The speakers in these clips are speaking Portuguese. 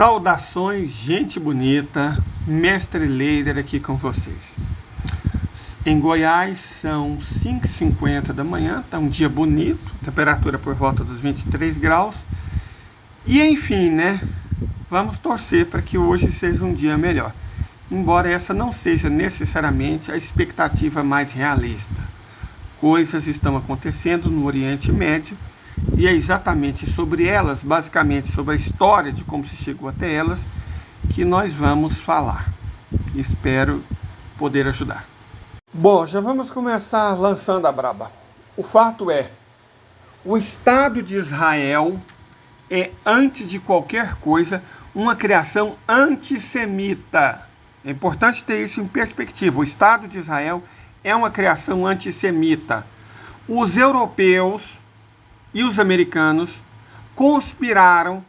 Saudações, gente bonita, Mestre Leider aqui com vocês. Em Goiás são 5h50 da manhã, tá um dia bonito, temperatura por volta dos 23 graus. E enfim, né, vamos torcer para que hoje seja um dia melhor. Embora essa não seja necessariamente a expectativa mais realista. Coisas estão acontecendo no Oriente Médio e é exatamente sobre elas, basicamente sobre a história de como se chegou até elas, que nós vamos falar. Espero poder ajudar. Bom, já vamos começar lançando a braba. O fato é, o Estado de Israel é, antes de qualquer coisa, uma criação antissemita. É importante ter isso em perspectiva. O Estado de Israel é uma criação antissemita. Os europeus e os americanos conspiraram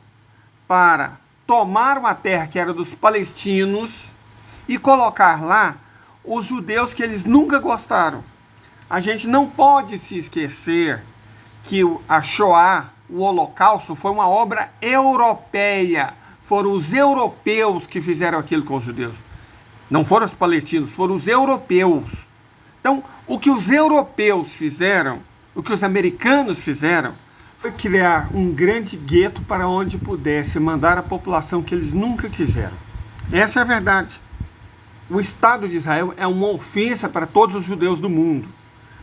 para tomar uma terra que era dos palestinos e colocar lá os judeus que eles nunca gostaram. A gente não pode se esquecer que a Shoah, o Holocausto, foi uma obra europeia. Foram os europeus que fizeram aquilo com os judeus. Não foram os palestinos, foram os europeus. Então, o que os europeus fizeram, o que os americanos fizeram, foi criar um grande gueto para onde pudesse mandar a população que eles nunca quiseram. Essa é a verdade. O Estado de Israel é uma ofensa para todos os judeus do mundo,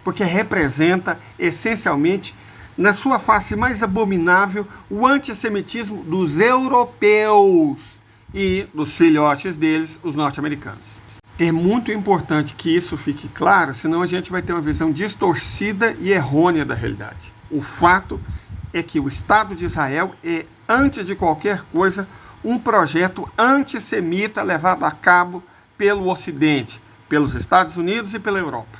porque representa, essencialmente, na sua face mais abominável, o antissemitismo dos europeus e dos filhotes deles, os norte-americanos. É muito importante que isso fique claro, senão a gente vai ter uma visão distorcida e errônea da realidade. O fato é que o Estado de Israel é, antes de qualquer coisa, um projeto antissemita levado a cabo pelo Ocidente, pelos Estados Unidos e pela Europa.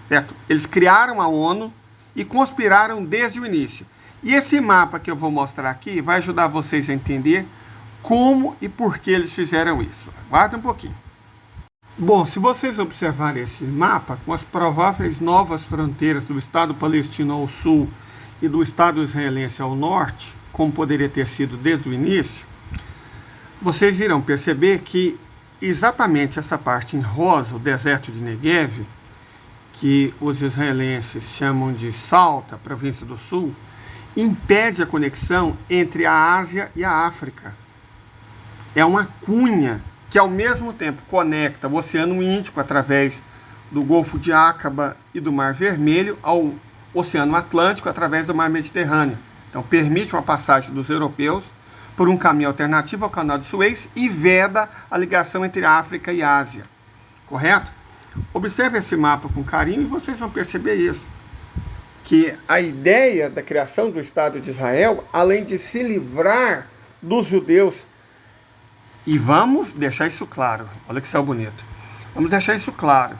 Certo? Eles criaram a ONU e conspiraram desde o início. E esse mapa que eu vou mostrar aqui vai ajudar vocês a entender como e por que eles fizeram isso. Aguarda um pouquinho. Bom, se vocês observarem esse mapa, com as prováveis novas fronteiras do Estado palestino ao sul e do Estado israelense ao norte, como poderia ter sido desde o início, vocês irão perceber que exatamente essa parte em rosa, o deserto de Negev, que os israelenses chamam de Salta, província do sul, impede a conexão entre a Ásia e a África. É uma cunha que ao mesmo tempo conecta o Oceano Índico através do Golfo de Aqaba e do Mar Vermelho ao Oceano Atlântico através do Mar Mediterrâneo. Então permite uma passagem dos europeus por um caminho alternativo ao Canal de Suez e veda a ligação entre África e Ásia. Correto? Observe esse mapa com carinho e vocês vão perceber isso. Que a ideia da criação do Estado de Israel, além de se livrar dos judeus, e vamos deixar isso claro, olha que céu bonito, vamos deixar isso claro,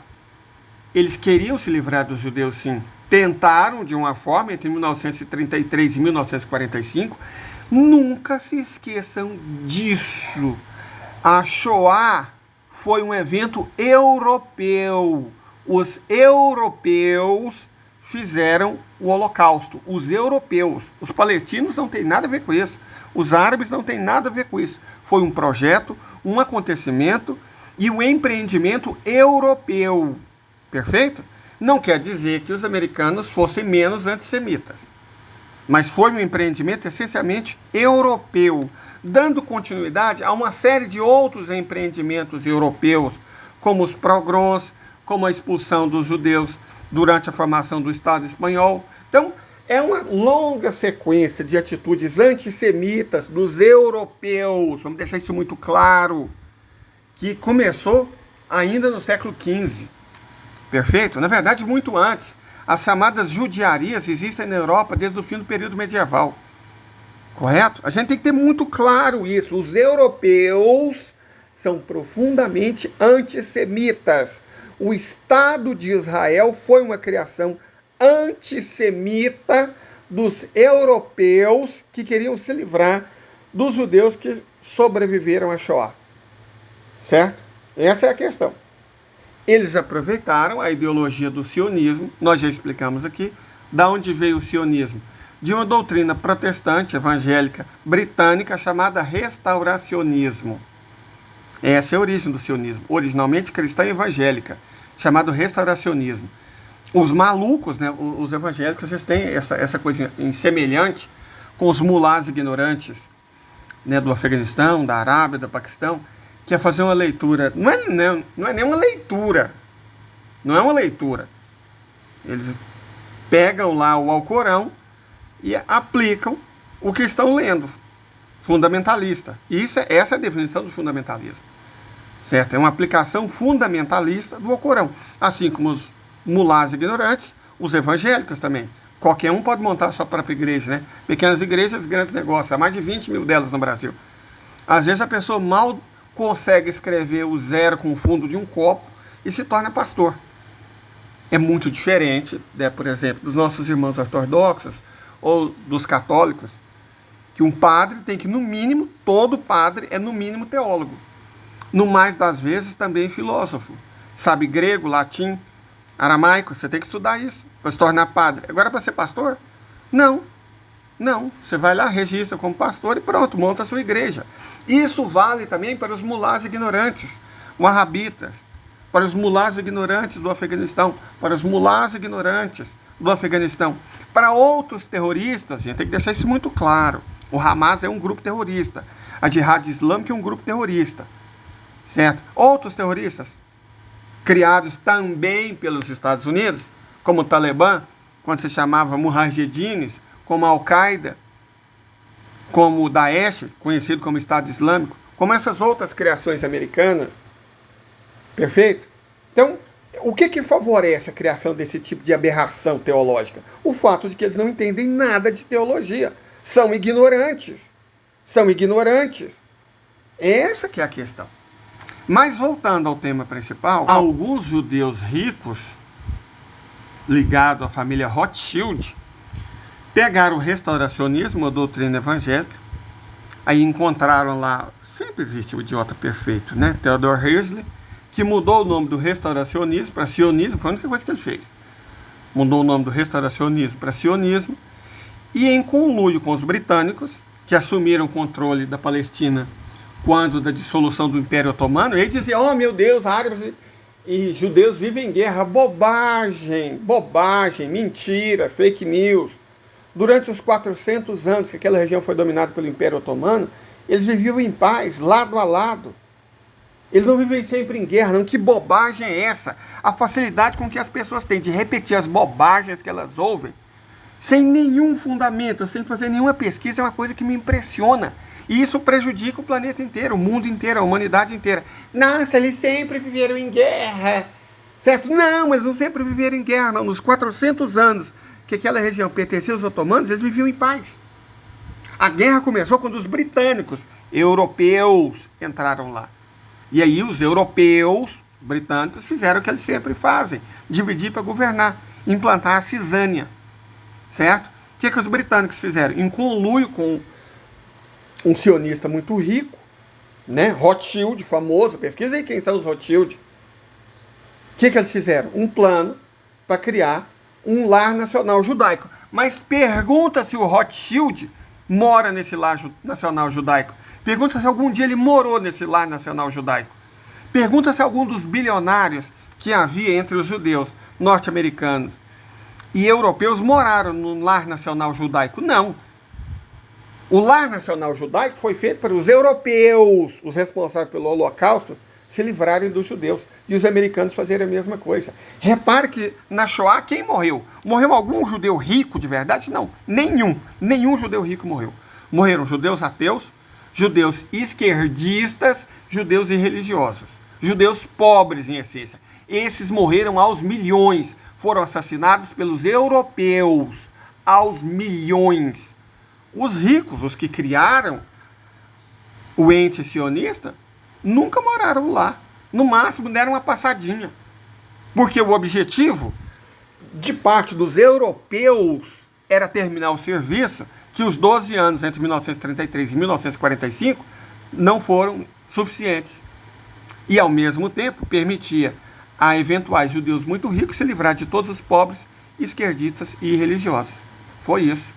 eles queriam se livrar dos judeus sim, tentaram de uma forma entre 1933 e 1945, nunca se esqueçam disso, a Shoah foi um evento europeu, os europeus fizeram o Holocausto, os europeus, os palestinos não têm nada a ver com isso, os árabes não têm nada a ver com isso. Foi um projeto, um acontecimento e um empreendimento europeu. Perfeito? Não quer dizer que os americanos fossem menos antissemitas. Mas foi um empreendimento essencialmente europeu, dando continuidade a uma série de outros empreendimentos europeus, como os pogroms, como a expulsão dos judeus durante a formação do Estado espanhol. Então, é uma longa sequência de atitudes antissemitas dos europeus, vamos deixar isso muito claro, que começou ainda no século XV. Perfeito? Na verdade, muito antes. As chamadas judiarias existem na Europa desde o fim do período medieval. Correto? A gente tem que ter muito claro isso. Os europeus são profundamente antissemitas. O Estado de Israel foi uma criação antissemita dos europeus que queriam se livrar dos judeus que sobreviveram à Shoah. Certo? Essa é a questão. Eles aproveitaram a ideologia do sionismo, nós já explicamos aqui, da onde veio o sionismo. de uma doutrina protestante evangélica britânica chamada restauracionismo. Essa é a origem do sionismo, originalmente cristã e evangélica, chamado restauracionismo. Os malucos, né, os evangélicos, eles têm essa coisa semelhante com os mulás ignorantes, né, do Afeganistão, da Arábia, do Paquistão, que é fazer uma leitura. Não é nem uma leitura. Não é uma leitura. Eles pegam lá o Alcorão e aplicam o que estão lendo. Fundamentalista. Essa é a definição do fundamentalismo. Certo? É uma aplicação fundamentalista do Alcorão. Assim como os mulás ignorantes, os evangélicos também. Qualquer um pode montar a sua própria igreja, né? Pequenas igrejas, grandes negócios. Há mais de 20 mil delas no Brasil. Às vezes a pessoa mal consegue escrever o zero com o fundo de um copo e se torna pastor. É muito diferente, né, por exemplo, dos nossos irmãos ortodoxos ou dos católicos, que um padre tem que, no mínimo, todo padre é, no mínimo, teólogo. No mais das vezes, também filósofo. Sabe grego, latim, aramaico, você tem que estudar isso para se tornar padre. Agora, para ser pastor? Não. Você vai lá, registra como pastor e pronto, monta a sua igreja. Isso vale também para os mulás ignorantes, wahhabitas, para os mulás ignorantes do Afeganistão, para os mulás ignorantes do Afeganistão, para outros terroristas, gente, tem que deixar isso muito claro. O Hamas é um grupo terrorista, a Jihad Islâmica é um grupo terrorista, certo? Outros terroristas, criados também pelos Estados Unidos, como o Talibã, quando se chamava Mujahedines, como a Al-Qaeda, como o Daesh, conhecido como Estado Islâmico, como essas outras criações americanas. Perfeito? Então, o que favorece a criação desse tipo de aberração teológica? O fato de que eles não entendem nada de teologia. São ignorantes. Essa que é a questão. Mas voltando ao tema principal, alguns judeus ricos, ligados à família Rothschild, pegaram o restauracionismo, a doutrina evangélica, aí encontraram lá, sempre existe o idiota perfeito, né? Theodor Herzl, que mudou o nome do restauracionismo para sionismo, foi a única coisa que ele fez. Mudou o nome do restauracionismo para sionismo, e em conluio com os britânicos, que assumiram o controle da Palestina quando da dissolução do Império Otomano, ele dizia, oh meu Deus, árabes e judeus vivem em guerra. Bobagem, mentira, fake news. Durante os 400 anos que aquela região foi dominada pelo Império Otomano, eles viviam em paz, lado a lado. Eles não vivem sempre em guerra, não. Que bobagem é essa? A facilidade com que as pessoas têm de repetir as bobagens que elas ouvem, sem nenhum fundamento, sem fazer nenhuma pesquisa, é uma coisa que me impressiona. E isso prejudica o planeta inteiro, o mundo inteiro, a humanidade inteira. Nossa, eles sempre viveram em guerra. Certo? Não, eles não sempre viveram em guerra, não. Nos 400 anos que aquela região pertencia aos otomanos, eles viviam em paz. A guerra começou quando os britânicos, europeus, entraram lá. E aí os europeus, britânicos, fizeram o que eles sempre fazem, dividir para governar, implantar a cisânia. Certo? O que os britânicos fizeram? Em conluio com um sionista muito rico, né? Rothschild, famoso, pesquisa aí quem são os Rothschild. O que eles fizeram? Um plano para criar um lar nacional judaico. Mas pergunta se o Rothschild mora nesse lar nacional judaico. Pergunta se algum dia ele morou nesse lar nacional judaico. Pergunta se algum dos bilionários que havia entre os judeus norte-americanos e europeus moraram no lar nacional judaico. Não. O lar nacional judaico foi feito para os europeus, os responsáveis pelo Holocausto, se livrarem dos judeus e os americanos fazerem a mesma coisa. Repare que na Shoah quem morreu? Morreu algum judeu rico de verdade? Não, nenhum judeu rico morreu. Morreram judeus ateus, judeus esquerdistas, judeus irreligiosos, judeus pobres em essência. Esses morreram aos milhões, foram assassinados pelos europeus, aos milhões. Os ricos, os que criaram o ente sionista, nunca moraram lá. No máximo deram uma passadinha. Porque o objetivo de parte dos europeus era terminar o serviço que os 12 anos entre 1933 e 1945 não foram suficientes. E, ao mesmo tempo, permitia a eventuais judeus muito ricos se livrar de todos os pobres, esquerdistas e religiosos. Foi isso.